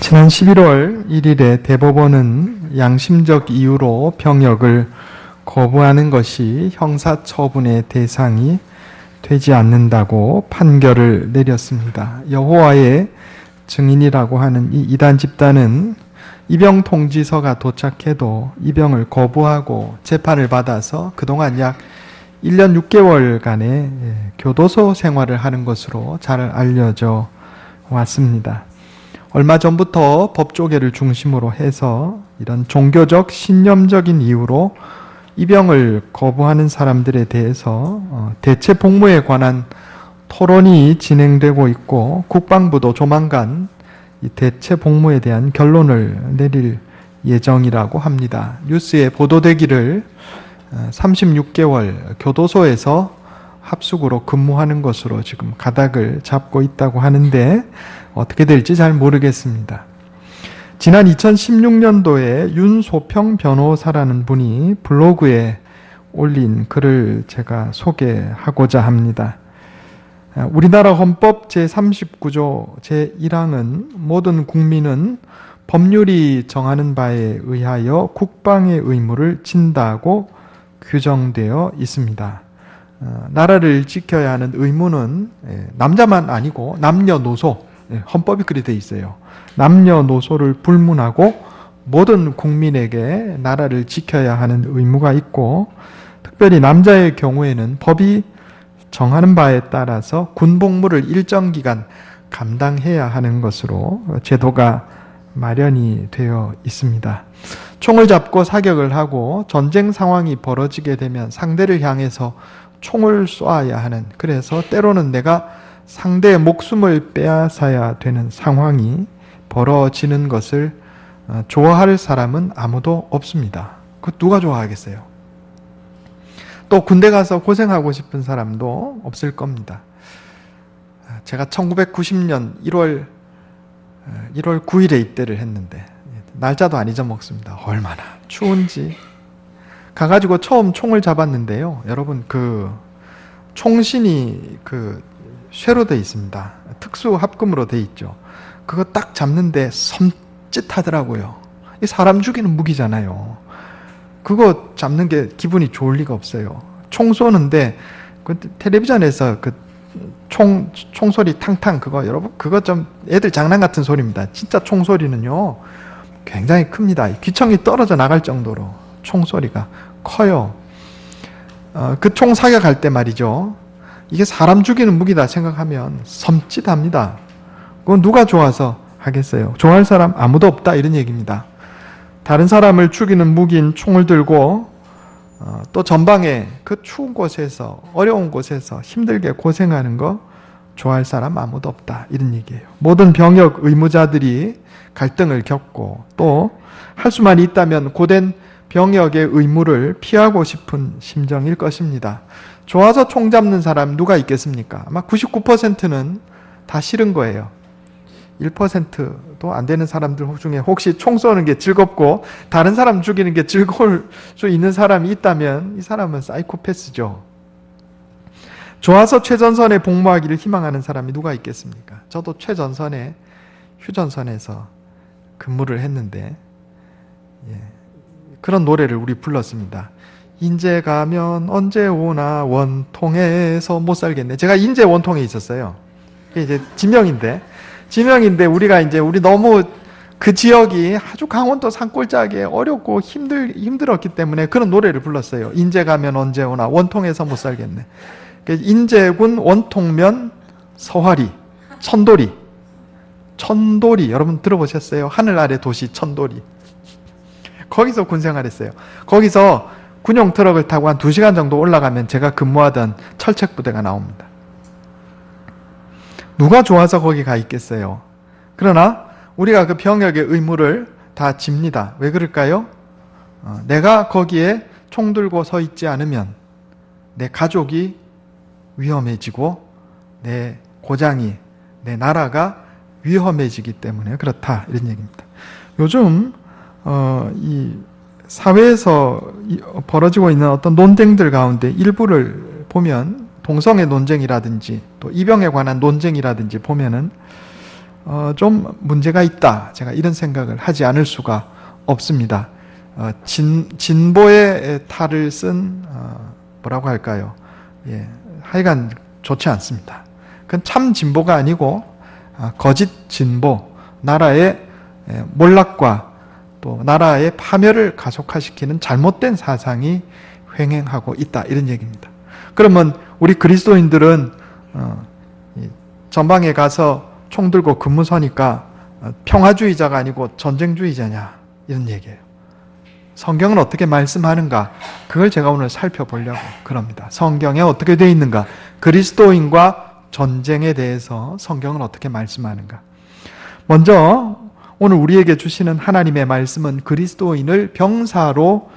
지난 11월 1일에 대법원은 양심적 이유로 병역을 거부하는 것이 형사처분의 대상이 되지 않는다고 판결을 내렸습니다. 여호와의 증인이라고 하는 이 이단 집단은 입영 통지서가 도착해도 입영을 거부하고 재판을 받아서 그동안 약 1년 6개월간의 교도소 생활을 하는 것으로 잘 알려져 왔습니다. 얼마 전부터 법조계를 중심으로 해서 이런 종교적 신념적인 이유로 입영을 거부하는 사람들에 대해서 대체 복무에 관한 토론이 진행되고 있고 국방부도 조만간 이 대체 복무에 대한 결론을 내릴 예정이라고 합니다. 뉴스에 보도되기를 36개월 교도소에서 합숙으로 근무하는 것으로 지금 가닥을 잡고 있다고 하는데 어떻게 될지 잘 모르겠습니다. 지난 2016년도에 윤소평 변호사라는 분이 블로그에 올린 글을 제가 소개하고자 합니다. 우리나라 헌법 제39조 제1항은 모든 국민은 법률이 정하는 바에 의하여 국방의 의무를 진다고 규정되어 있습니다. 나라를 지켜야 하는 의무는 남자만 아니고 남녀노소, 헌법이 그리 되어 있어요. 남녀노소를 불문하고 모든 국민에게 나라를 지켜야 하는 의무가 있고, 특별히 남자의 경우에는 법이 정하는 바에 따라서 군복무를 일정 기간 감당해야 하는 것으로 제도가 마련이 되어 있습니다. 총을 잡고 사격을 하고 전쟁 상황이 벌어지게 되면 상대를 향해서 총을 쏘아야 하는, 그래서 때로는 내가 상대의 목숨을 빼앗아야 되는 상황이 벌어지는 것을 좋아할 사람은 아무도 없습니다. 그 누가 좋아하겠어요? 또 군대 가서 고생하고 싶은 사람도 없을 겁니다. 제가 1990년 1월 9일에 입대를 했는데 날짜도 안 잊어먹습니다. 얼마나 추운지. 가가지고 처음 총을 잡았는데요. 여러분, 그 총신이 그 쇠로 돼 있습니다. 특수 합금으로 돼 있죠. 그거 딱 잡는데 섬찟하더라고요. 이 사람 죽이는 무기잖아요. 그거 잡는 게 기분이 좋을 리가 없어요. 총 쏘는데 그 텔레비전에서 그 총소리 탕탕, 그거 여러분, 그거 좀 애들 장난 같은 소리입니다. 진짜 총소리는요 굉장히 큽니다. 귀청이 떨어져 나갈 정도로 총소리가 커요. 그 총 사격할 때 말이죠, 이게 사람 죽이는 무기다 생각하면 섬찟합니다. 그건 누가 좋아서 하겠어요? 좋아할 사람 아무도 없다, 이런 얘기입니다. 다른 사람을 죽이는 무기인 총을 들고 또 전방에 그 추운 곳에서, 어려운 곳에서 힘들게 고생하는 거 좋아할 사람 아무도 없다, 이런 얘기예요. 모든 병역 의무자들이 갈등을 겪고 또 할 수만 있다면 고된 병역의 의무를 피하고 싶은 심정일 것입니다. 좋아서 총 잡는 사람 누가 있겠습니까? 아마 99%는 다 싫은 거예요. 1%도 안 되는 사람들 중에 혹시 총 쏘는 게 즐겁고 다른 사람 죽이는 게 즐거울 수 있는 사람이 있다면 이 사람은 사이코패스죠. 좋아서 최전선에 복무하기를 희망하는 사람이 누가 있겠습니까? 저도 최전선에 휴전선에서 근무를 했는데 그런 노래를 우리 불렀습니다. 인제 가면 언제 오나 원통에서 못 살겠네. 제가 인제 원통에 있었어요. 이게 이제 지명인데 우리 너무 그 지역이 아주 강원도 산골짜기에 어렵고 힘들었기 때문에 그런 노래를 불렀어요. 인제 가면 언제 오나 원통에서 못 살겠네. 인제군 원통면 서화리 천도리 여러분 들어보셨어요? 하늘 아래 도시 천도리. 거기서 군생활했어요. 거기서 군용 트럭을 타고 한 2시간 정도 올라가면 제가 근무하던 철책부대가 나옵니다. 누가 좋아서 거기 가 있겠어요? 그러나 우리가 그 병역의 의무를 다 집니다. 왜 그럴까요? 내가 거기에 총 들고 서 있지 않으면 내 가족이 위험해지고 내 고장이, 내 나라가 위험해지기 때문에 그렇다, 이런 얘기입니다. 요즘 이 사회에서 벌어지고 있는 어떤 논쟁들 가운데 일부를 보면 동성애 논쟁이라든지 또 입영에 관한 논쟁이라든지 보면은 좀 문제가 있다. 제가 이런 생각을 하지 않을 수가 없습니다. 진보의 탈을 쓴 뭐라고 할까요? 예, 하여간 좋지 않습니다. 그건 참 진보가 아니고 거짓 진보, 나라의 몰락과 또 나라의 파멸을 가속화시키는 잘못된 사상이 횡행하고 있다, 이런 얘기입니다. 그러면 우리 그리스도인들은 전방에 가서 총 들고 근무 서니까 평화주의자가 아니고 전쟁주의자냐, 이런 얘기예요. 성경은 어떻게 말씀하는가, 그걸 제가 오늘 살펴보려고 그럽니다. 성경에 어떻게 되어 있는가, 그리스도인과 전쟁에 대해서 성경은 어떻게 말씀하는가. 먼저 오늘 우리에게 주시는 하나님의 말씀은 그리스도인을 병사로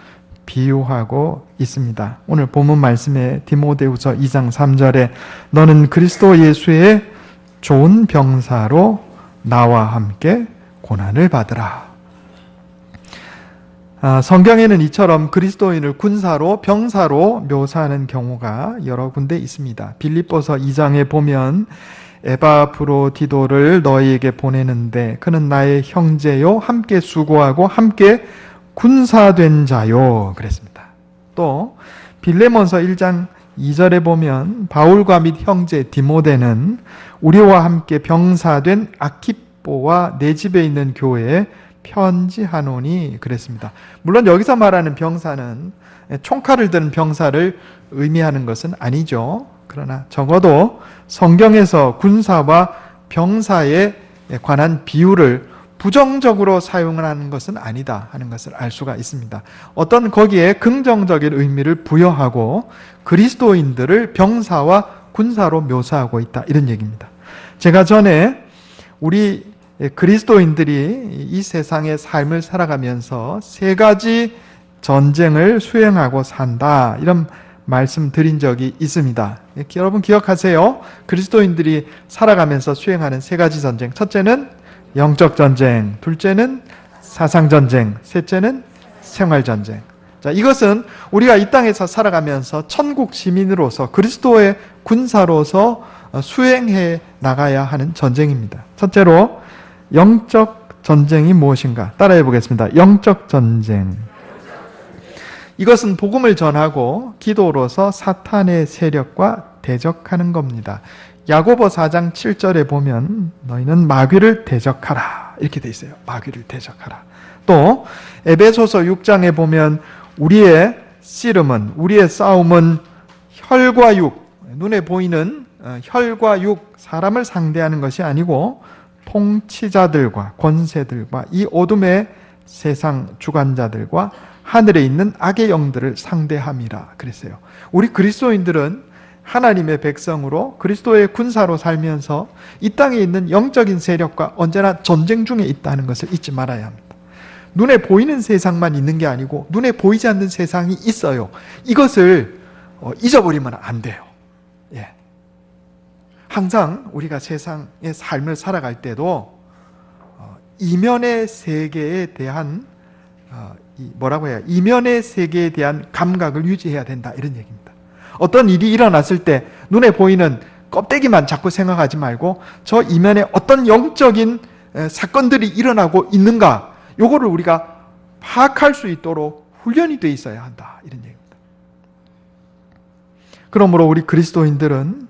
비유하고 있습니다. 오늘 본문 말씀에 디모데후서 2장 3절에 너는 그리스도 예수의 좋은 병사로 나와 함께 고난을 받으라. 성경에는 이처럼 그리스도인을 군사로, 병사로 묘사하는 경우가 여러 군데 있습니다. 빌립보서 2장에 보면 에바브로디도를 너희에게 보내는데 그는 나의 형제요 함께 수고하고 함께 군사된 자요, 그랬습니다. 또 빌레몬서 1장 2절에 보면 바울과 및 형제 디모데는 우리와 함께 병사된 아키뽀와 내 집에 있는 교회에 편지하노니, 그랬습니다. 물론 여기서 말하는 병사는 총칼을 든 병사를 의미하는 것은 아니죠. 그러나 적어도 성경에서 군사와 병사에 관한 비유를 부정적으로 사용하는 것은 아니다 하는 것을 알 수가 있습니다. 어떤 거기에 긍정적인 의미를 부여하고 그리스도인들을 병사와 군사로 묘사하고 있다, 이런 얘기입니다. 제가 전에 우리 그리스도인들이 이 세상의 삶을 살아가면서 세 가지 전쟁을 수행하고 산다, 이런 말씀 드린 적이 있습니다. 여러분 기억하세요. 그리스도인들이 살아가면서 수행하는 세 가지 전쟁. 첫째는 영적 전쟁, 둘째는 사상 전쟁, 셋째는 생활 전쟁. 자, 이것은 우리가 이 땅에서 살아가면서 천국 시민으로서 그리스도의 군사로서 수행해 나가야 하는 전쟁입니다. 첫째로 영적 전쟁이 무엇인가? 따라해 보겠습니다. 영적 전쟁. 이것은 복음을 전하고 기도로서 사탄의 세력과 대적하는 겁니다. 야고보 4장 7절에 보면 너희는 마귀를 대적하라, 이렇게 돼 있어요. 마귀를 대적하라. 또 에베소서 6장에 보면 우리의 씨름은, 우리의 싸움은 혈과 육, 눈에 보이는 혈과 육, 사람을 상대하는 것이 아니고 통치자들과 권세들과 이 어둠의 세상 주관자들과 하늘에 있는 악의 영들을 상대함이라 그랬어요. 우리 그리스도인들은 하나님의 백성으로 그리스도의 군사로 살면서 이 땅에 있는 영적인 세력과 언제나 전쟁 중에 있다는 것을 잊지 말아야 합니다. 눈에 보이는 세상만 있는 게 아니고 눈에 보이지 않는 세상이 있어요. 이것을 잊어버리면 안 돼요. 예. 항상 우리가 세상의 삶을 살아갈 때도 이면의 세계에 대한 이면의 세계에 대한 감각을 유지해야 된다, 이런 얘기입니다. 어떤 일이 일어났을 때 눈에 보이는 껍데기만 자꾸 생각하지 말고 저 이면에 어떤 영적인 사건들이 일어나고 있는가, 요거를 우리가 파악할 수 있도록 훈련이 돼 있어야 한다, 이런 얘기입니다. 그러므로 우리 그리스도인들은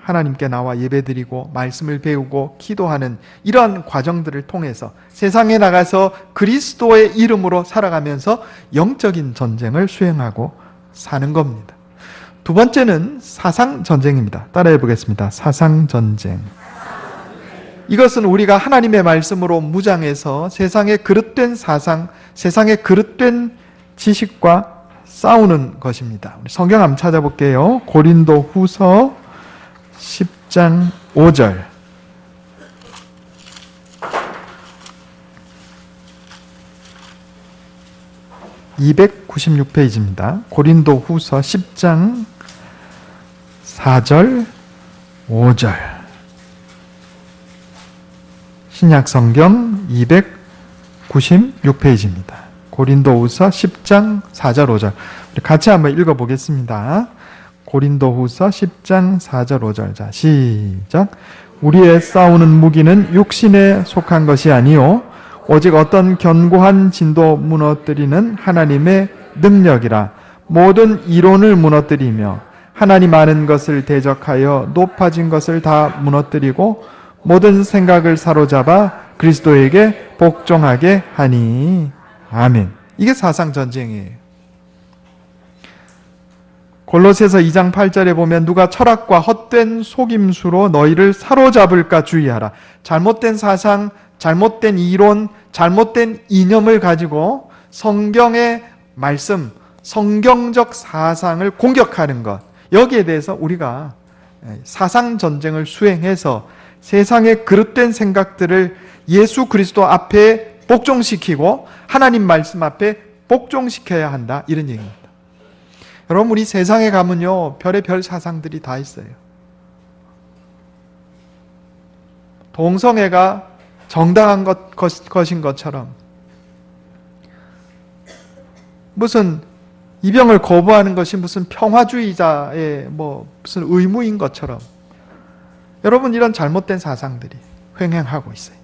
하나님께 나와 예배드리고 말씀을 배우고 기도하는 이러한 과정들을 통해서 세상에 나가서 그리스도의 이름으로 살아가면서 영적인 전쟁을 수행하고 사는 겁니다. 두 번째는 사상 전쟁입니다. 따라해 보겠습니다. 사상 전쟁. 이것은 우리가 하나님의 말씀으로 무장해서 세상의 그릇된 사상, 세상의 그릇된 지식과 싸우는 것입니다. 우리 성경 한번 찾아볼게요. 고린도 후서 10장 5절. (296페이지입니다) 고린도 후서 10장 4절 5절. 신약성경 296페이지입니다. 고린도후서 10장 4절 5절. 우리 같이 한번 읽어보겠습니다. 고린도후서 10장 4절 5절. 자, 시작. 우리의 싸우는 무기는 육신에 속한 것이 아니요 오직 어떤 견고한 진도 무너뜨리는 하나님의 능력이라. 모든 이론을 무너뜨리며 하나님 아는 것을 대적하여 높아진 것을 다 무너뜨리고 모든 생각을 사로잡아 그리스도에게 복종하게 하니. 아멘. 이게 사상 전쟁이에요. 골로새서 2장 8절에 보면 누가 철학과 헛된 속임수로 너희를 사로잡을까 주의하라. 잘못된 사상, 잘못된 이론, 잘못된 이념을 가지고 성경의 말씀, 성경적 사상을 공격하는 것, 여기에 대해서 우리가 사상 전쟁을 수행해서 세상의 그릇된 생각들을 예수 그리스도 앞에 복종시키고 하나님 말씀 앞에 복종시켜야 한다, 이런 얘기입니다. 여러분, 우리 세상에 가면요 별의별 사상들이 다 있어요. 동성애가 정당한 것인 것처럼, 무슨 입양을 거부하는 것이 무슨 평화주의자의 무슨 의무인 것처럼, 여러분, 이런 잘못된 사상들이 횡행하고 있어요.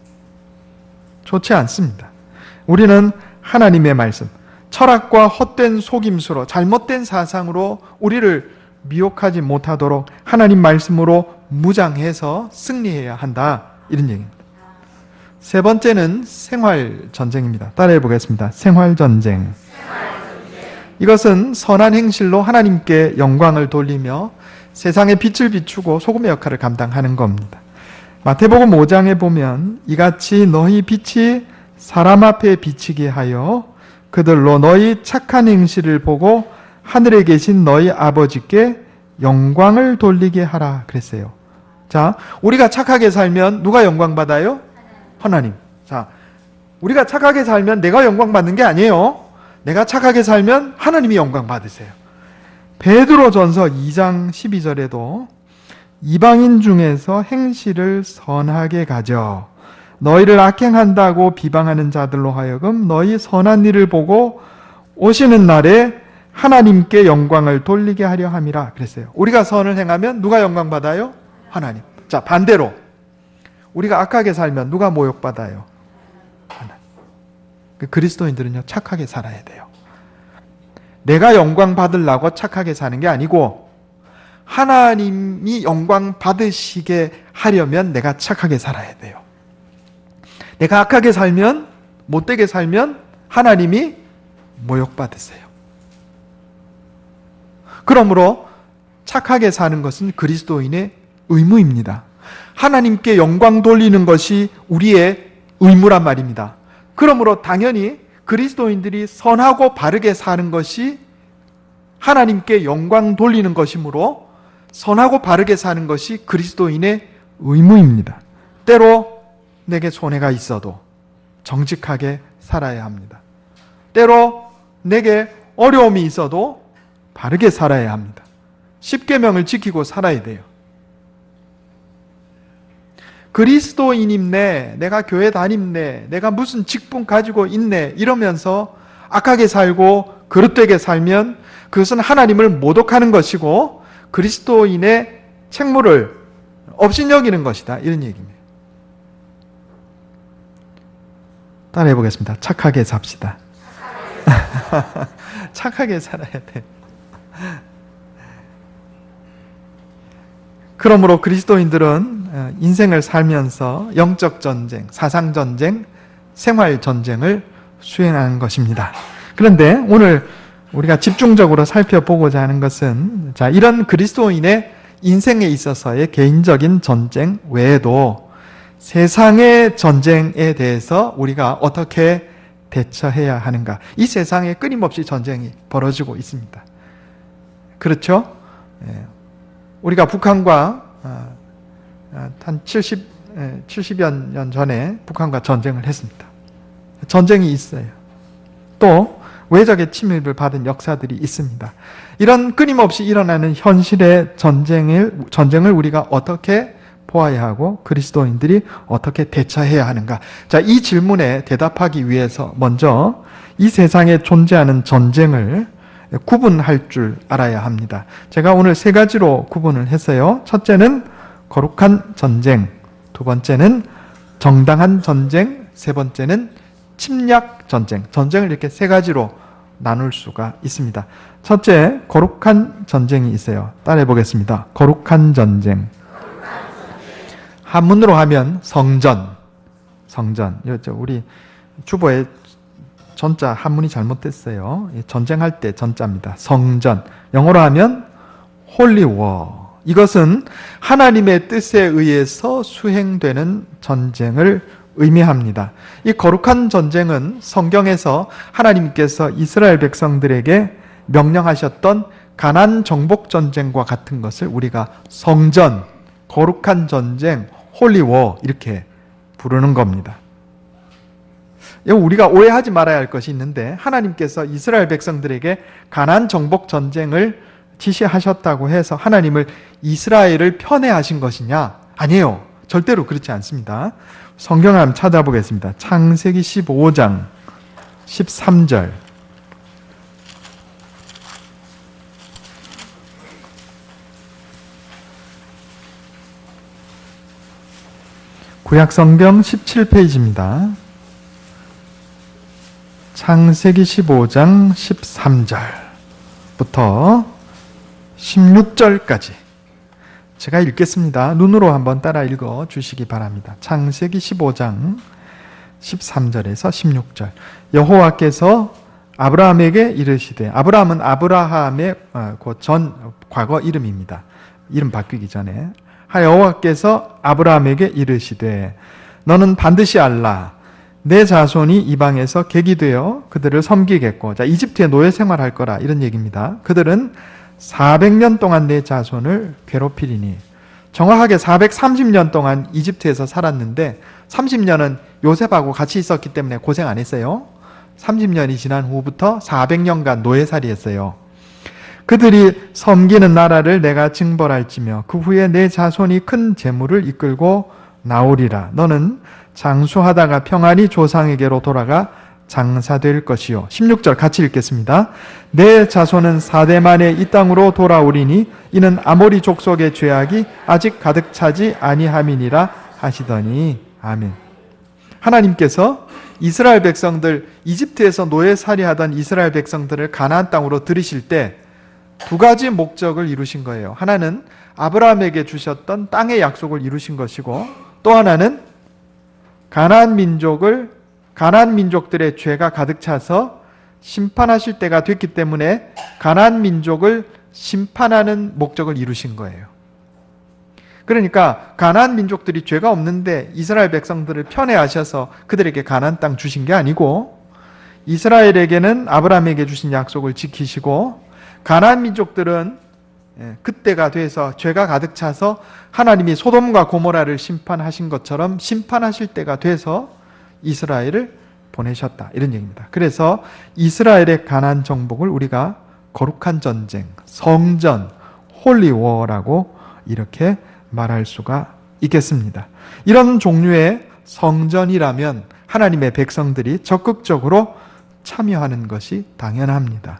좋지 않습니다. 우리는 하나님의 말씀, 철학과 헛된 속임수로 잘못된 사상으로 우리를 미혹하지 못하도록 하나님 말씀으로 무장해서 승리해야 한다, 이런 얘기입니다. 세 번째는 생활전쟁입니다. 따라해 보겠습니다. 생활전쟁. 이것은 선한 행실로 하나님께 영광을 돌리며 세상에 빛을 비추고 소금의 역할을 감당하는 겁니다. 마태복음 5장에 보면 이같이 너희 빛이 사람 앞에 비치게 하여 그들로 너희 착한 행실을 보고 하늘에 계신 너희 아버지께 영광을 돌리게 하라 그랬어요. 자, 우리가 착하게 살면 누가 영광 받아요? 하나님. 자, 우리가 착하게 살면 내가 영광 받는 게 아니에요. 내가 착하게 살면 하나님이 영광 받으세요. 베드로전서 2장 12절에도 이방인 중에서 행실을 선하게 가져 너희를 악행한다고 비방하는 자들로 하여금 너희 선한 일을 보고 오시는 날에 하나님께 영광을 돌리게 하려 함이라 그랬어요. 우리가 선을 행하면 누가 영광 받아요? 하나님. 자, 반대로 우리가 악하게 살면 누가 모욕받아요? 하나님. 그리스도인들은요 착하게 살아야 돼요. 내가 영광 받으려고 착하게 사는 게 아니고 하나님이 영광 받으시게 하려면 내가 착하게 살아야 돼요. 내가 악하게 살면, 못되게 살면 하나님이 모욕받으세요. 그러므로 착하게 사는 것은 그리스도인의 의무입니다. 하나님께 영광 돌리는 것이 우리의 의무란 말입니다. 그러므로 당연히 그리스도인들이 선하고 바르게 사는 것이 하나님께 영광 돌리는 것이므로 선하고 바르게 사는 것이 그리스도인의 의무입니다. 때로 내게 손해가 있어도 정직하게 살아야 합니다. 때로 내게 어려움이 있어도 바르게 살아야 합니다. 십계명을 지키고 살아야 돼요. 그리스도인임네, 내가 교회 다닙네, 내가 무슨 직분 가지고 있네 이러면서 악하게 살고 그릇되게 살면 그것은 하나님을 모독하는 것이고 그리스도인의 책무를 업신여기는 것이다, 이런 얘기입니다. 따라해 보겠습니다. 착하게 삽시다. 착하게 살아야 돼. 그러므로 그리스도인들은 인생을 살면서 영적 전쟁, 사상 전쟁, 생활 전쟁을 수행하는 것입니다. 그런데 오늘 우리가 집중적으로 살펴보고자 하는 것은, 자, 이런 그리스도인의 인생에 있어서의 개인적인 전쟁 외에도 세상의 전쟁에 대해서 우리가 어떻게 대처해야 하는가. 이 세상에 끊임없이 전쟁이 벌어지고 있습니다. 그렇죠? 우리가 북한과 한 70여 년 전에 북한과 전쟁을 했습니다. 전쟁이 있어요. 또 외적의 침입을 받은 역사들이 있습니다. 이런 끊임없이 일어나는 현실의 전쟁을 우리가 어떻게 보아야 하고 그리스도인들이 어떻게 대처해야 하는가. 자, 이 질문에 대답하기 위해서 먼저 이 세상에 존재하는 전쟁을 구분할 줄 알아야 합니다. 제가 오늘 세 가지로 구분을 했어요. 첫째는 거룩한 전쟁, 두 번째는 정당한 전쟁, 세 번째는 침략 전쟁. 전쟁을 이렇게 세 가지로 나눌 수가 있습니다. 첫째, 거룩한 전쟁이 있어요. 따라해 보겠습니다. 거룩한 전쟁. 한문으로 하면 성전. 성전. 우리 주보에 전자 한문이 잘못됐어요. 전쟁할 때 전자입니다. 성전. 영어로 하면 Holy War. 이것은 하나님의 뜻에 의해서 수행되는 전쟁을 의미합니다. 이 거룩한 전쟁은 성경에서 하나님께서 이스라엘 백성들에게 명령하셨던 가나안 정복 전쟁과 같은 것을 우리가 성전, 거룩한 전쟁, 홀리 워 이렇게 부르는 겁니다. 우리가 오해하지 말아야 할 것이 있는데 하나님께서 이스라엘 백성들에게 가나안 정복 전쟁을 지시하셨다고 해서 하나님을 이스라엘을 편애하신 것이냐? 아니에요. 절대로 그렇지 않습니다. 성경을 한번 찾아보겠습니다. 창세기 15장 13절. 구약성경 17페이지입니다. 창세기 15장 13절부터 16절까지 제가 읽겠습니다. 눈으로 한번 따라 읽어 주시기 바랍니다. 창세기 15장 13절에서 16절. 여호와께서 아브라함에게 이르시되, 아브라함은 아브라함의 과거 이름입니다. 이름 바뀌기 전에. 여호와께서 아브라함에게 이르시되 너는 반드시 알라. 내 자손이 이방에서 객이 되어 그들을 섬기겠고, 자, 이집트에 노예 생활할 거라, 이런 얘기입니다. 그들은 400년 동안 내 자손을 괴롭히리니. 정확하게 430년 동안 이집트에서 살았는데 30년은 요셉하고 같이 있었기 때문에 고생 안 했어요. 30년이 지난 후부터 400년간 노예살이 했어요. 그들이 섬기는 나라를 내가 징벌할지며 그 후에 내 자손이 큰 재물을 이끌고 나오리라. 너는 장수하다가 평안히 조상에게로 돌아가 장사될 것이요. 16절 같이 읽겠습니다. 내 자손은 4대 만에 이 땅으로 돌아오리니 이는 아모리 족속의 죄악이 아직 가득 차지 아니함이니라 하시더니. 아멘. 하나님께서 이스라엘 백성들, 이집트에서 노예살이하던 이스라엘 백성들을 가나안 땅으로 들이실 때 두 가지 목적을 이루신 거예요. 하나는 아브라함에게 주셨던 땅의 약속을 이루신 것이고, 또 하나는 가나안 민족들의 죄가 가득 차서 심판하실 때가 됐기 때문에 가나안 민족을 심판하는 목적을 이루신 거예요. 그러니까 가나안 민족들이 죄가 없는데 이스라엘 백성들을 편애하셔서 그들에게 가나안 땅 주신 게 아니고, 이스라엘에게는 아브라함에게 주신 약속을 지키시고, 가나안 민족들은 그때가 돼서 죄가 가득 차서 하나님이 소돔과 고모라를 심판하신 것처럼 심판하실 때가 돼서 이스라엘을 보내셨다, 이런 얘기입니다. 그래서 이스라엘의 가나안 정복을 우리가 거룩한 전쟁, 성전, 홀리워라고 이렇게 말할 수가 있겠습니다. 이런 종류의 성전이라면 하나님의 백성들이 적극적으로 참여하는 것이 당연합니다.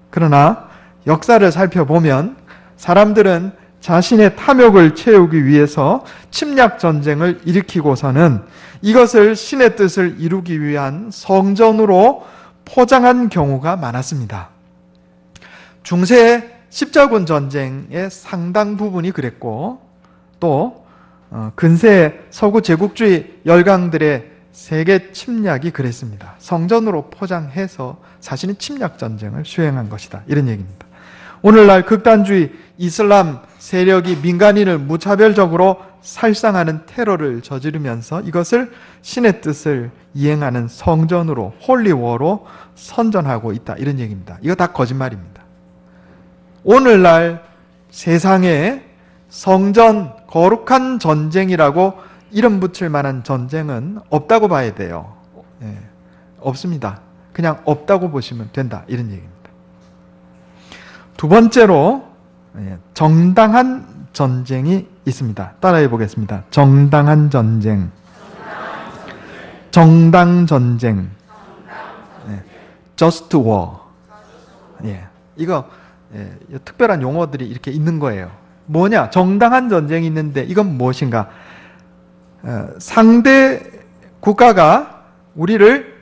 그러나 역사를 살펴보면 사람들은 자신의 탐욕을 채우기 위해서 침략 전쟁을 일으키고서는 이것을 신의 뜻을 이루기 위한 성전으로 포장한 경우가 많았습니다. 중세 십자군 전쟁의 상당 부분이 그랬고, 또 근세 서구 제국주의 열강들의 세계 침략이 그랬습니다. 성전으로 포장해서 자신은 침략 전쟁을 수행한 것이다, 이런 얘기입니다. 오늘날 극단주의 이슬람 세력이 민간인을 무차별적으로 살상하는 테러를 저지르면서 이것을 신의 뜻을 이행하는 성전으로, 홀리워로 선전하고 있다, 이런 얘기입니다. 이거 다 거짓말입니다. 오늘날 세상에 성전, 거룩한 전쟁이라고 이름 붙일 만한 전쟁은 없다고 봐야 돼요. 없습니다. 그냥 없다고 보시면 된다, 이런 얘기입니다. 두 번째로 정당한 전쟁이 있습니다. 따라해 보겠습니다. 정당한 전쟁. 정당 전쟁. Just war. 이거 특별한 용어들이 이렇게 있는 거예요. 뭐냐? 정당한 전쟁이 있는데 이건 무엇인가? 상대 국가가 우리를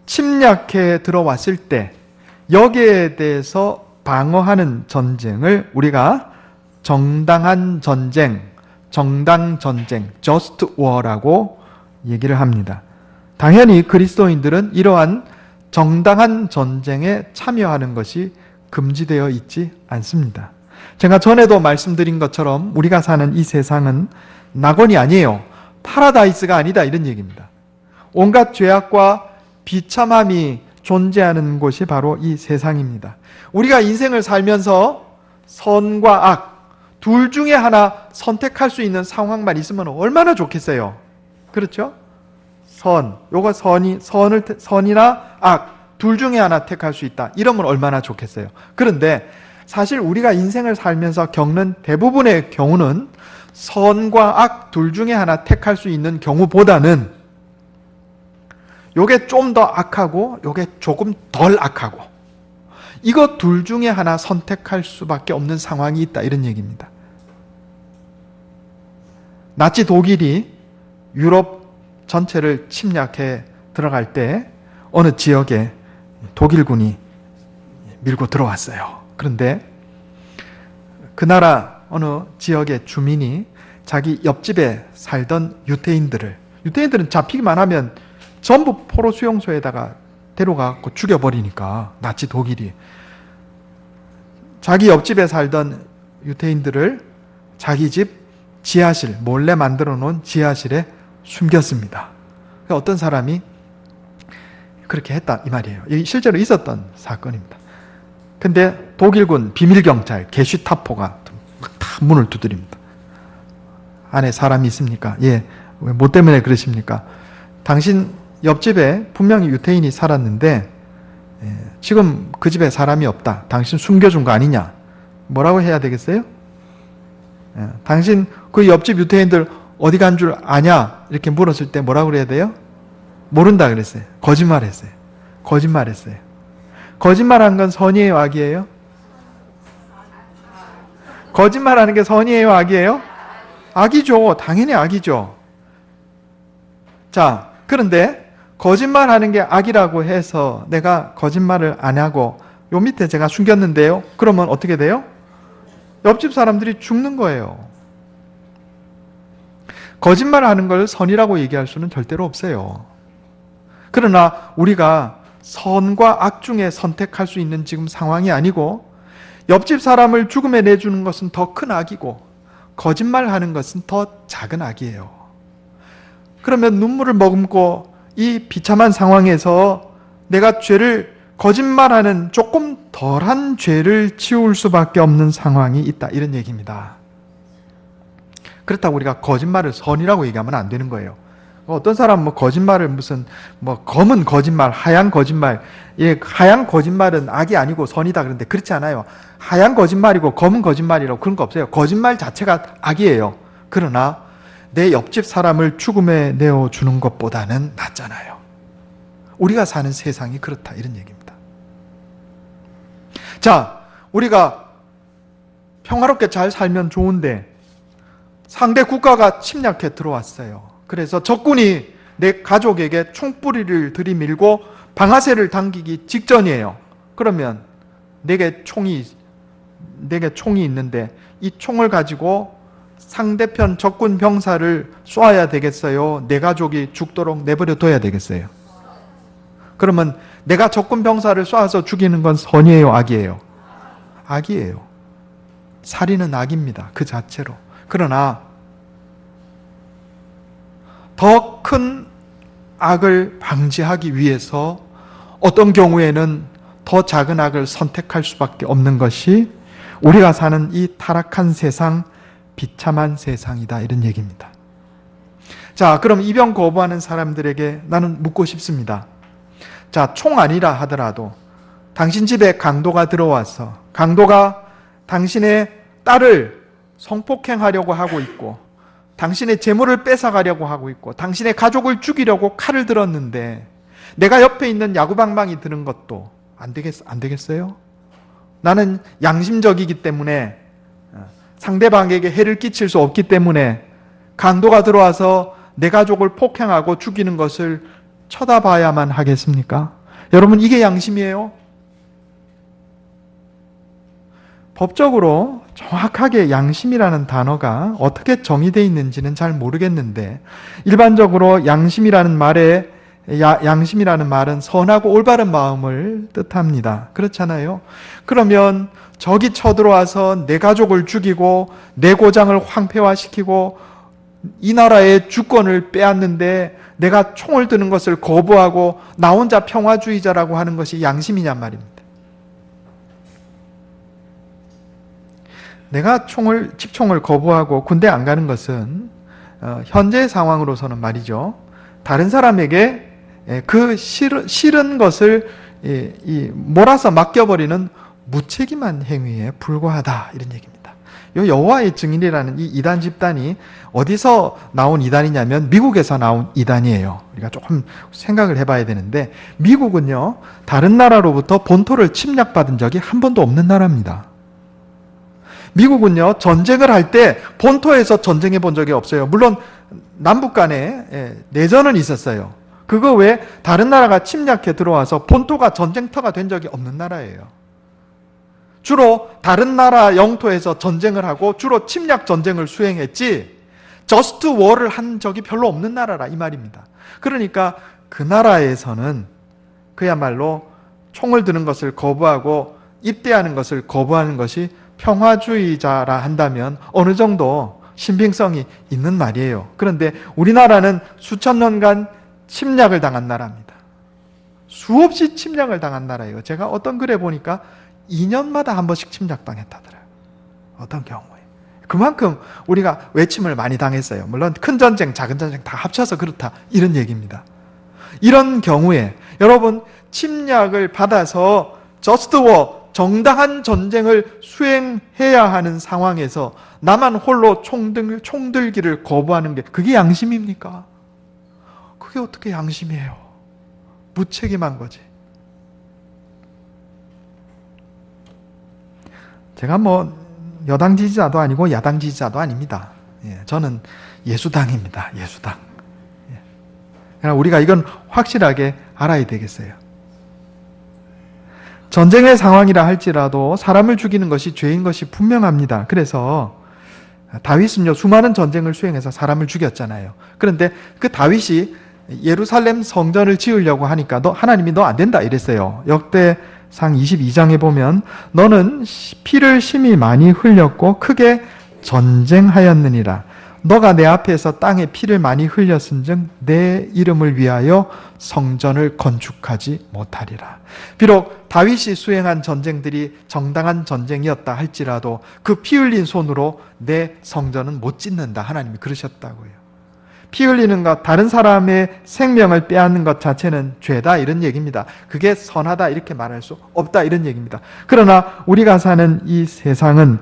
침략해 들어왔을 때 여기에 대해서 방어하는 전쟁을 우리가 정당한 전쟁, 정당 전쟁, just war라고 얘기를 합니다. 당연히 그리스도인들은 이러한 정당한 전쟁에 참여하는 것이 금지되어 있지 않습니다. 제가 전에도 말씀드린 것처럼 우리가 사는 이 세상은 낙원이 아니에요. 파라다이스가 아니다 이런 얘기입니다. 온갖 죄악과 비참함이 존재하는 곳이 바로 이 세상입니다. 우리가 인생을 살면서 선과 악 둘 중에 하나 선택할 수 있는 상황만 있으면 얼마나 좋겠어요. 그렇죠? 선이나 악 둘 중에 하나 택할 수 있다. 이러면 얼마나 좋겠어요. 그런데 사실 우리가 인생을 살면서 겪는 대부분의 경우는 선과 악 둘 중에 하나 택할 수 있는 경우보다는 요게 좀 더 악하고 요게 조금 덜 악하고 이거 둘 중에 하나 선택할 수밖에 없는 상황이 있다 이런 얘기입니다. 나치 독일이 유럽 전체를 침략해 들어갈 때 어느 지역에 독일군이 밀고 들어왔어요. 그런데 그 나라 어느 지역의 주민이 자기 옆집에 살던 유태인들은 잡히기만 하면 전부 포로 수용소에다가 데려가고 죽여버리니까 나치 독일이 자기 옆집에 살던 유태인들을 자기 집 지하실, 몰래 만들어 놓은 지하실에 숨겼습니다. 어떤 사람이 그렇게 했다 이 말이에요. 이게 실제로 있었던 사건입니다. 근데 독일군 비밀경찰 게슈타포가 다 문을 두드립니다. 안에 사람이 있습니까? 예. 왜 뭐 때문에 그러십니까? 당신 옆집에 분명히 유태인이 살았는데 지금 그 집에 사람이 없다. 당신 숨겨준 거 아니냐? 뭐라고 해야 되겠어요? 당신 그 옆집 유태인들 어디 간 줄 아냐? 이렇게 물었을 때 뭐라고 그래야 돼요? 모른다 그랬어요. 거짓말했어요. 거짓말한 건 선이에요, 악이에요? 거짓말하는 게 선이에요, 악이에요? 악이죠. 당연히 악이죠. 자, 그런데 거짓말하는 게 악이라고 해서 내가 거짓말을 안 하고 요 밑에 제가 숨겼는데요. 그러면 어떻게 돼요? 옆집 사람들이 죽는 거예요. 거짓말하는 걸 선이라고 얘기할 수는 절대로 없어요. 그러나 우리가 선과 악 중에 선택할 수 있는 지금 상황이 아니고 옆집 사람을 죽음에 내주는 것은 더 큰 악이고 거짓말하는 것은 더 작은 악이에요. 그러면 눈물을 머금고 이 비참한 상황에서 내가 거짓말하는 조금 덜한 죄를 지울 수밖에 없는 상황이 있다 이런 얘기입니다. 그렇다고 우리가 거짓말을 선이라고 얘기하면 안 되는 거예요. 어떤 사람은 거짓말을 검은 거짓말, 하얀 거짓말, 하얀 거짓말은 악이 아니고 선이다 그런데 그렇지 않아요. 하얀 거짓말이고 검은 거짓말이라고 그런 거 없어요. 거짓말 자체가 악이에요. 그러나 내 옆집 사람을 죽음에 내어주는 것보다는 낫잖아요. 우리가 사는 세상이 그렇다 이런 얘기입니다. 자, 우리가 평화롭게 잘 살면 좋은데 상대 국가가 침략해 들어왔어요. 그래서 적군이 내 가족에게 총뿌리를 들이밀고 방아쇠를 당기기 직전이에요. 그러면 내게 총이 있는데 이 총을 가지고 상대편 적군 병사를 쏴야 되겠어요? 내 가족이 죽도록 내버려 둬야 되겠어요? 그러면 내가 적군 병사를 쏴서 죽이는 건 선이에요? 악이에요? 악이에요. 살인은 악입니다. 그 자체로. 그러나 더 큰 악을 방지하기 위해서 어떤 경우에는 더 작은 악을 선택할 수밖에 없는 것이 우리가 사는 이 타락한 세상, 비참한 세상이다 이런 얘기입니다. 자, 그럼 입영 거부하는 사람들에게 나는 묻고 싶습니다. 자, 총 아니라 하더라도 당신 집에 강도가 들어와서 강도가 당신의 딸을 성폭행하려고 하고 있고 당신의 재물을 뺏어가려고 하고 있고 당신의 가족을 죽이려고 칼을 들었는데 내가 옆에 있는 야구방망이 드는 것도 안 되겠어요? 나는 양심적이기 때문에 상대방에게 해를 끼칠 수 없기 때문에 강도가 들어와서 내 가족을 폭행하고 죽이는 것을 쳐다봐야만 하겠습니까? 여러분, 이게 양심이에요? 법적으로 정확하게 양심이라는 단어가 어떻게 정의되어 있는지는 잘 모르겠는데, 일반적으로 양심이라는 말은 선하고 올바른 마음을 뜻합니다. 그렇잖아요? 그러면 적이 쳐들어와서 내 가족을 죽이고 내 고장을 황폐화시키고 이 나라의 주권을 빼앗는데 내가 총을 드는 것을 거부하고 나 혼자 평화주의자라고 하는 것이 양심이냔 말입니다. 내가 집총을 거부하고 군대 안 가는 것은 현재 상황으로서는 말이죠, 다른 사람에게 그 싫은 것을 몰아서 맡겨버리는 무책임한 행위에 불과하다, 이런 얘기입니다. 이 여호와의 증인이라는 이 이단 집단이 어디서 나온 이단이냐면 미국에서 나온 이단이에요. 우리가 조금 생각을 해봐야 되는데, 미국은요, 다른 나라로부터 본토를 침략받은 적이 한 번도 없는 나라입니다. 미국은요, 전쟁을 할 때 본토에서 전쟁해 본 적이 없어요. 물론 남북 간에 내전은 있었어요. 그거 외에 다른 나라가 침략해 들어와서 본토가 전쟁터가 된 적이 없는 나라예요. 주로 다른 나라 영토에서 전쟁을 하고 주로 침략 전쟁을 수행했지 저스트 워를 한 적이 별로 없는 나라라, 이 말입니다. 그러니까 그 나라에서는 그야말로 총을 드는 것을 거부하고 입대하는 것을 거부하는 것이 평화주의자라 한다면 어느 정도 신빙성이 있는 말이에요. 그런데 우리나라는 수천 년간 침략을 당한 나라입니다. 수없이 침략을 당한 나라예요. 제가 어떤 글에 보니까 2년마다 한 번씩 침략당했다더라고요. 어떤 경우에. 그만큼 우리가 외침을 많이 당했어요. 물론 큰 전쟁, 작은 전쟁 다 합쳐서 그렇다, 이런 얘기입니다. 이런 경우에 여러분, 침략을 받아서 저스트 워, 정당한 전쟁을 수행해야 하는 상황에서 나만 홀로 총들기를 거부하는 게 그게 양심입니까? 그게 어떻게 양심이에요? 무책임한 거지. 제가 여당 지지자도 아니고 야당 지지자도 아닙니다. 저는 예수당입니다. 예수당. 그러나 우리가 이건 확실하게 알아야 되겠어요. 전쟁의 상황이라 할지라도 사람을 죽이는 것이 죄인 것이 분명합니다. 그래서 다윗은요, 수많은 전쟁을 수행해서 사람을 죽였잖아요. 그런데 그 다윗이 예루살렘 성전을 지으려고 하니까 하나님이 너 안 된다 이랬어요. 역대상 22장에 보면 너는 피를 심히 많이 흘렸고 크게 전쟁하였느니라. 너가 내 앞에서 땅에 피를 많이 흘렸은즉 내 이름을 위하여 성전을 건축하지 못하리라. 비록 다윗이 수행한 전쟁들이 정당한 전쟁이었다 할지라도 그 피 흘린 손으로 내 성전은 못 짓는다, 하나님이 그러셨다고요. 피 흘리는 것, 다른 사람의 생명을 빼앗는 것 자체는 죄다, 이런 얘기입니다. 그게 선하다 이렇게 말할 수 없다, 이런 얘기입니다. 그러나 우리가 사는 이 세상은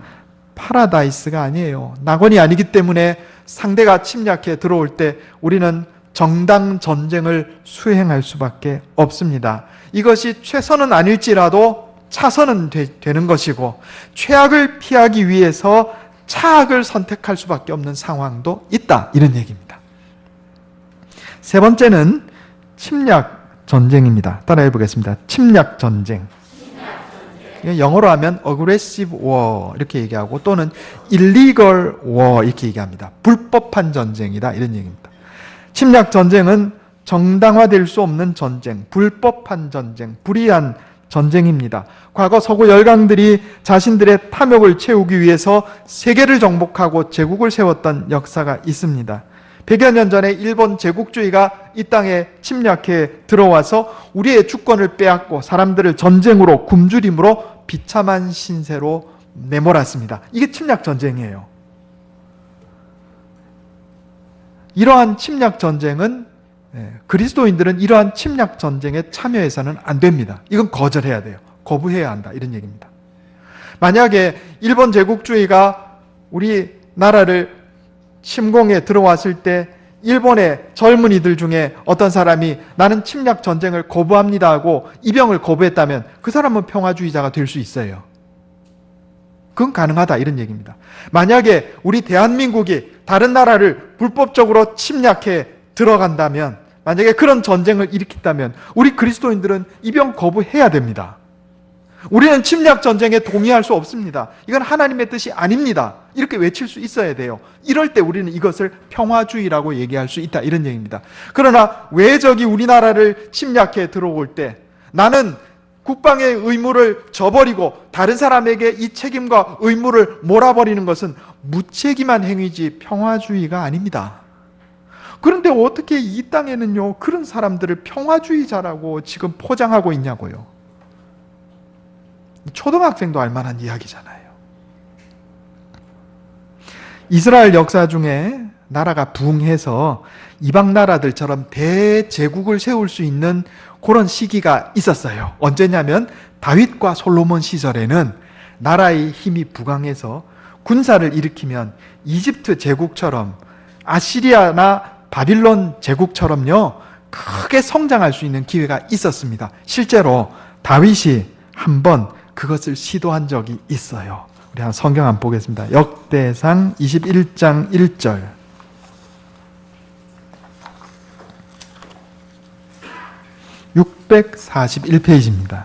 파라다이스가 아니에요. 낙원이 아니기 때문에 상대가 침략해 들어올 때 우리는 정당 전쟁을 수행할 수밖에 없습니다. 이것이 최선은 아닐지라도 차선은 되는 것이고, 최악을 피하기 위해서 차악을 선택할 수밖에 없는 상황도 있다, 이런 얘기입니다. 세 번째는 침략 전쟁입니다. 따라해 보겠습니다. 침략 전쟁. 영어로 하면 aggressive war 이렇게 얘기하고, 또는 illegal war 이렇게 얘기합니다. 불법한 전쟁이다, 이런 얘기입니다. 침략 전쟁은 정당화될 수 없는 전쟁, 불법한 전쟁, 불의한 전쟁입니다. 과거 서구 열강들이 자신들의 탐욕을 채우기 위해서 세계를 정복하고 제국을 세웠던 역사가 있습니다. 100여 년 전에 일본 제국주의가 이 땅에 침략해 들어와서 우리의 주권을 빼앗고 사람들을 전쟁으로 굶주림으로 비참한 신세로 내몰았습니다. 이게 침략 전쟁이에요. 이러한 침략 전쟁은, 그리스도인들은 이러한 침략 전쟁에 참여해서는 안 됩니다. 이건 거절해야 돼요. 거부해야 한다, 이런 얘기입니다. 만약에 일본 제국주의가 우리 나라를 침공에 들어왔을 때 일본의 젊은이들 중에 어떤 사람이 나는 침략 전쟁을 거부합니다 하고 입영을 거부했다면 그 사람은 평화주의자가 될 수 있어요. 그건 가능하다, 이런 얘기입니다. 만약에 우리 대한민국이 다른 나라를 불법적으로 침략해 들어간다면, 만약에 그런 전쟁을 일으킨다면 우리 그리스도인들은 이병 거부해야 됩니다. 우리는 침략 전쟁에 동의할 수 없습니다. 이건 하나님의 뜻이 아닙니다. 이렇게 외칠 수 있어야 돼요. 이럴 때 우리는 이것을 평화주의라고 얘기할 수 있다, 이런 얘기입니다. 그러나 외적이 우리나라를 침략해 들어올 때 나는 국방의 의무를 저버리고 다른 사람에게 이 책임과 의무를 몰아버리는 것은 무책임한 행위지 평화주의가 아닙니다. 그런데 어떻게 이 땅에는요, 그런 사람들을 평화주의자라고 지금 포장하고 있냐고요. 초등학생도 알 만한 이야기잖아요. 이스라엘 역사 중에 나라가 부흥해서 이방 나라들처럼 대제국을 세울 수 있는 그런 시기가 있었어요. 언제냐면 다윗과 솔로몬 시절에는 나라의 힘이 부강해서 군사를 일으키면 이집트 제국처럼, 아시리아나 바빌론 제국처럼요, 크게 성장할 수 있는 기회가 있었습니다. 실제로 다윗이 한번 그것을 시도한 적이 있어요. 우리 한번 성경 한번 보겠습니다. 역대상 21장 1절. (641페이지입니다)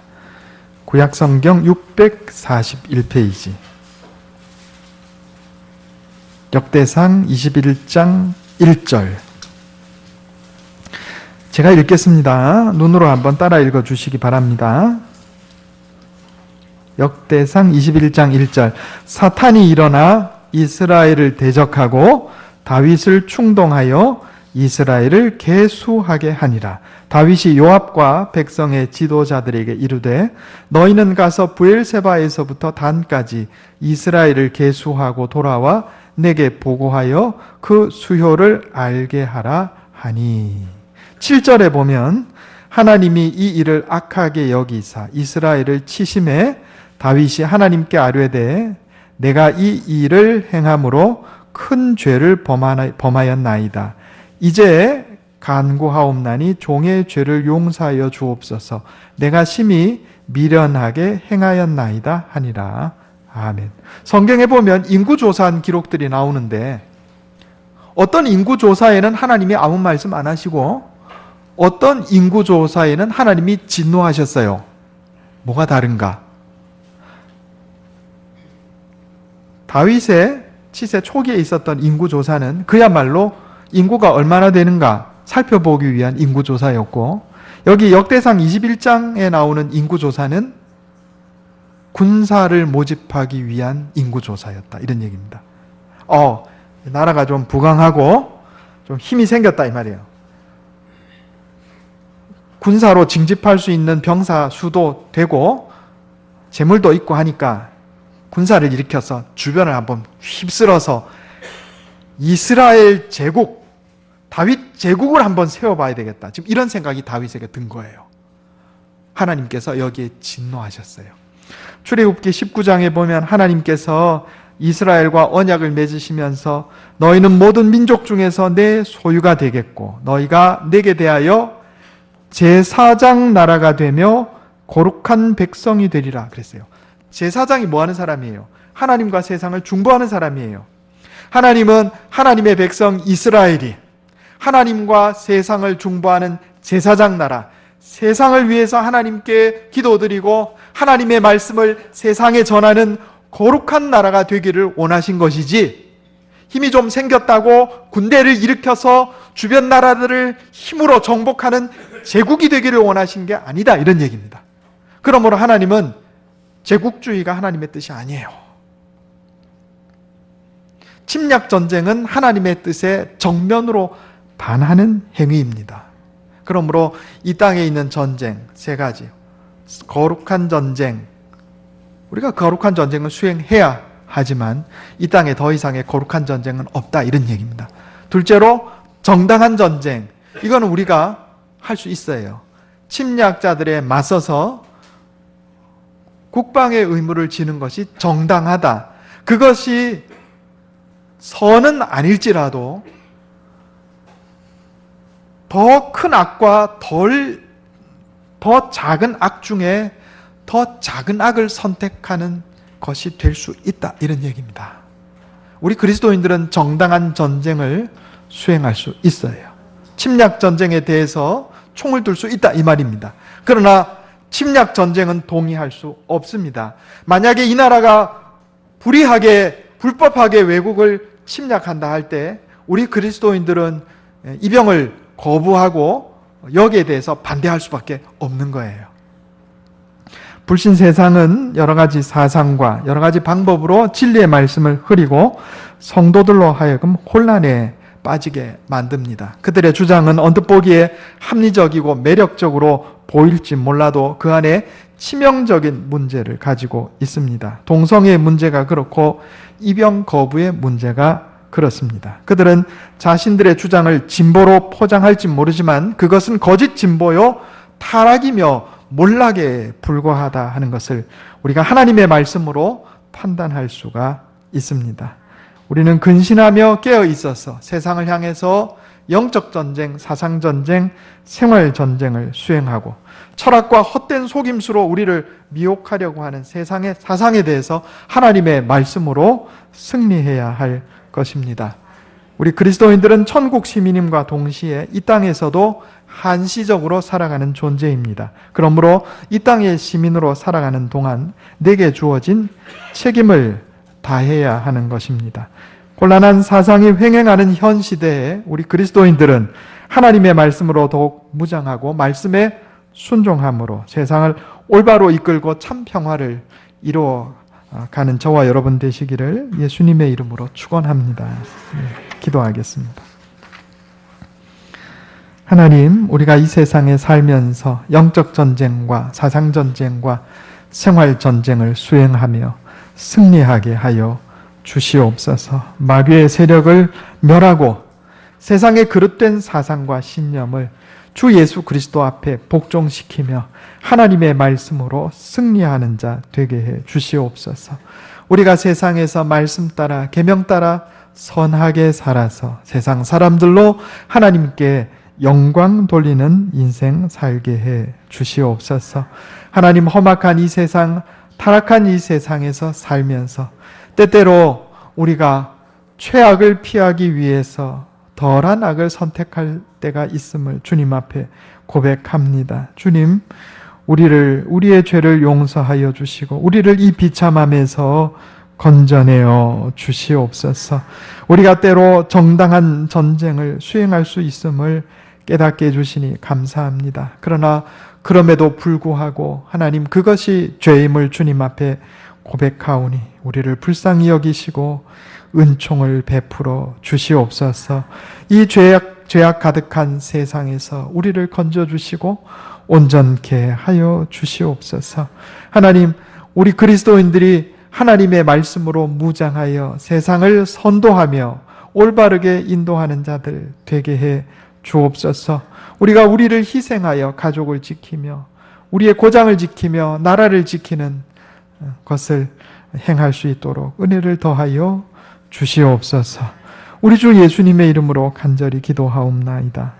구약성경 641페이지. 역대상 21장 1절. 제가 읽겠습니다. 눈으로 한번 따라 읽어주시기 바랍니다. 역대상 21장 1절. 사탄이 일어나 이스라엘을 대적하고 다윗을 충동하여 이스라엘을 계수하게 하니라. 다윗이 요압과 백성의 지도자들에게 이르되 너희는 가서 브엘세바에서부터 단까지 이스라엘을 계수하고 돌아와 내게 보고하여 그 수효를 알게 하라 하니. 7절에 보면 하나님이 이 일을 악하게 여기사 이스라엘을 치심해 다윗이 하나님께 아뢰되 내가 이 일을 행함으로 큰 죄를 범하였나이다. 이제 간구하옵나니 종의 죄를 용서하여 주옵소서. 내가 심히 미련하게 행하였나이다 하니라. 아멘. 성경에 보면 인구조사한 기록들이 나오는데 어떤 인구조사에는 하나님이 아무 말씀 안 하시고 어떤 인구조사에는 하나님이 진노하셨어요. 뭐가 다른가? 다윗의 치세 초기에 있었던 인구조사는 그야말로 인구가 얼마나 되는가 살펴보기 위한 인구조사였고, 여기 역대상 21장에 나오는 인구조사는 군사를 모집하기 위한 인구조사였다, 이런 얘기입니다. 나라가 좀 부강하고 좀 힘이 생겼다 이 말이에요. 군사로 징집할 수 있는 병사 수도 되고 재물도 있고 하니까 군사를 일으켜서 주변을 한번 휩쓸어서 이스라엘 제국, 다윗 제국을 한번 세워봐야 되겠다. 지금 이런 생각이 다윗에게 든 거예요. 하나님께서 여기에 진노하셨어요. 출애굽기 19장에 보면 하나님께서 이스라엘과 언약을 맺으시면서 너희는 모든 민족 중에서 내 소유가 되겠고 너희가 내게 대하여 제사장 나라가 되며 거룩한 백성이 되리라 그랬어요. 제사장이 뭐 하는 사람이에요? 하나님과 세상을 중보하는 사람이에요. 하나님은 하나님의 백성 이스라엘이 하나님과 세상을 중보하는 제사장 나라, 세상을 위해서 하나님께 기도드리고 하나님의 말씀을 세상에 전하는 거룩한 나라가 되기를 원하신 것이지, 힘이 좀 생겼다고 군대를 일으켜서 주변 나라들을 힘으로 정복하는 제국이 되기를 원하신 게 아니다, 이런 얘기입니다. 그러므로 하나님은 제국주의가 하나님의 뜻이 아니에요. 침략 전쟁은 하나님의 뜻에 정면으로 반하는 행위입니다. 그러므로 이 땅에 있는 전쟁 세 가지, 거룩한 전쟁, 우리가 거룩한 전쟁을 수행해야 하지만 이 땅에 더 이상의 거룩한 전쟁은 없다, 이런 얘기입니다. 둘째로 정당한 전쟁, 이거는 우리가 할 수 있어요. 침략자들에 맞서서 국방의 의무를 지는 것이 정당하다. 그것이 선은 아닐지라도 더 큰 악과 더 작은 악 중에 더 작은 악을 선택하는 것이 될 수 있다, 이런 얘기입니다. 우리 그리스도인들은 정당한 전쟁을 수행할 수 있어요. 침략 전쟁에 대해서 총을 들 수 있다 이 말입니다. 그러나 침략 전쟁은 동의할 수 없습니다. 만약에 이 나라가 불법하게 외국을 침략한다 할 때 우리 그리스도인들은 입영을 거부하고 여기에 대해서 반대할 수밖에 없는 거예요. 불신 세상은 여러 가지 사상과 여러 가지 방법으로 진리의 말씀을 흐리고 성도들로 하여금 혼란에 빠지게 만듭니다. 그들의 주장은 언뜻 보기에 합리적이고 매력적으로 보일지 몰라도 그 안에 치명적인 문제를 가지고 있습니다. 동성애의 문제가 그렇고 입영 거부의 문제가 그렇습니다. 그들은 자신들의 주장을 진보로 포장할지 모르지만 그것은 거짓 진보요 타락이며 몰락에 불과하다 하는 것을 우리가 하나님의 말씀으로 판단할 수가 있습니다. 우리는 근신하며 깨어 있어서 세상을 향해서 영적 전쟁, 사상 전쟁, 생활 전쟁을 수행하고 철학과 헛된 속임수로 우리를 미혹하려고 하는 세상의 사상에 대해서 하나님의 말씀으로 승리해야 할 것입니다. 우리 그리스도인들은 천국 시민임과 동시에 이 땅에서도 한시적으로 살아가는 존재입니다. 그러므로 이 땅의 시민으로 살아가는 동안 내게 주어진 책임을 다해야 하는 것입니다. 곤란한 사상이 횡행하는 현 시대에 우리 그리스도인들은 하나님의 말씀으로 더욱 무장하고 말씀에 순종함으로 세상을 올바로 이끌고 참 평화를 이루어가는 저와 여러분 되시기를 예수님의 이름으로 축원합니다. 기도하겠습니다. 하나님, 우리가 이 세상에 살면서 영적 전쟁과 사상 전쟁과 생활 전쟁을 수행하며 승리하게 하여 주시옵소서. 마귀의 세력을 멸하고 세상의 그릇된 사상과 신념을 주 예수 그리스도 앞에 복종시키며 하나님의 말씀으로 승리하는 자 되게 해 주시옵소서. 우리가 세상에서 말씀 따라 계명 따라 선하게 살아서 세상 사람들로 하나님께 영광 돌리는 인생 살게 해 주시옵소서. 하나님, 험악한 이 세상, 타락한 이 세상에서 살면서 때때로 우리가 최악을 피하기 위해서 덜한 악을 선택할 때가 있음을 주님 앞에 고백합니다. 주님, 우리의 죄를 용서하여 주시고 우리를 이 비참함에서 건져내어 주시옵소서. 우리가 때로 정당한 전쟁을 수행할 수 있음을 깨닫게 해주시니 감사합니다. 그러나 그럼에도 불구하고 하나님, 그것이 죄임을 주님 앞에 고백하오니 우리를 불쌍히 여기시고 은총을 베풀어 주시옵소서. 이 죄악 가득한 세상에서 우리를 건져주시고 온전케 하여 주시옵소서. 하나님, 우리 그리스도인들이 하나님의 말씀으로 무장하여 세상을 선도하며 올바르게 인도하는 자들 되게 해 주옵소서. 우리가 우리를 희생하여 가족을 지키며 우리의 고장을 지키며 나라를 지키는 것을 행할 수 있도록 은혜를 더하여 주시옵소서. 우리 주 예수님의 이름으로 간절히 기도하옵나이다.